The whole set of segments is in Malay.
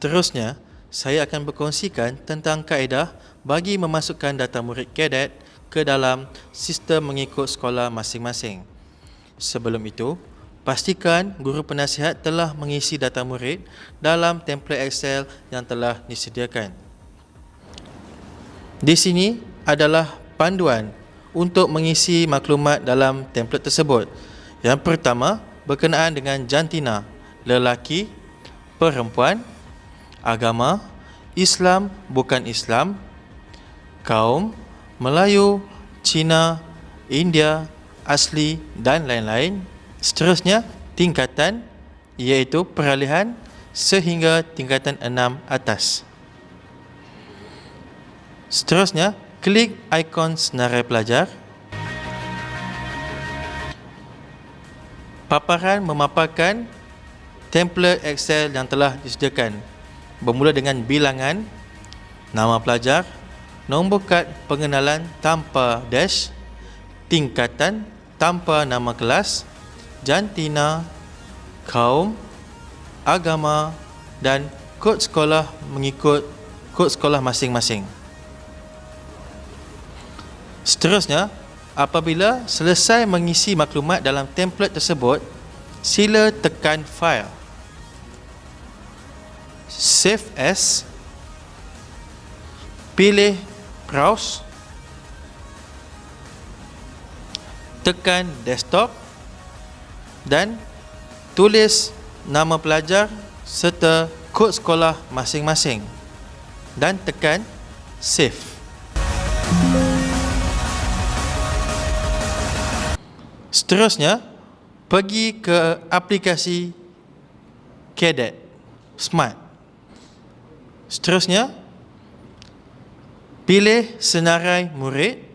Seterusnya, saya akan berkongsikan tentang kaedah bagi memasukkan data murid kadet ke dalam sistem mengikut sekolah masing-masing. Sebelum itu, pastikan guru penasihat telah mengisi data murid dalam template Excel yang telah disediakan. Di sini adalah panduan untuk mengisi maklumat dalam template tersebut. Yang pertama, berkenaan dengan jantina, lelaki, perempuan, agama, Islam bukan Islam, kaum, Melayu, Cina, India, asli dan lain-lain. Seterusnya, tingkatan iaitu peralihan sehingga tingkatan 6 atas. Seterusnya, klik ikon senarai pelajar. Paparan memaparkan template Excel yang telah disediakan, bermula dengan bilangan, nama pelajar, nombor kad pengenalan tanpa dash, tingkatan tanpa nama kelas, jantina, kaum, agama dan kod sekolah mengikut kod sekolah masing-masing. Seterusnya, apabila selesai mengisi maklumat dalam template tersebut, sila tekan File, Save As, pilih Browse, tekan Desktop dan tulis nama pelajar serta kod sekolah masing-masing dan tekan Save. Seterusnya, pergi ke aplikasi Cadet Smart. Seterusnya, pilih senarai murid.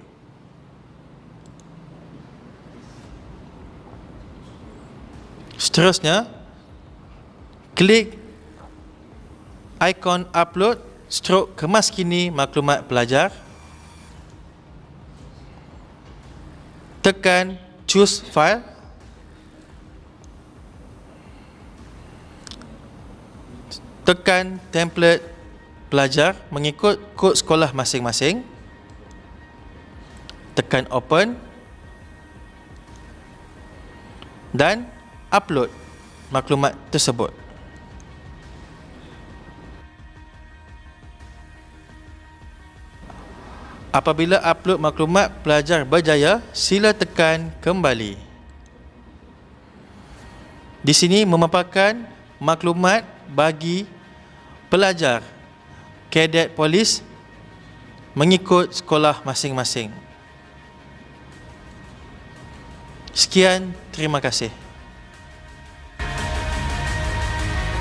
Seterusnya, klik ikon upload stroke kemaskini maklumat pelajar. Tekan choose file. Tekan template pelajar mengikut kod sekolah masing-masing. Tekan open dan upload maklumat tersebut. Apabila upload maklumat pelajar berjaya, sila tekan kembali. Di sini memaparkan maklumat bagi pelajar kadet polis mengikut sekolah masing-masing. Sekian, terima kasih.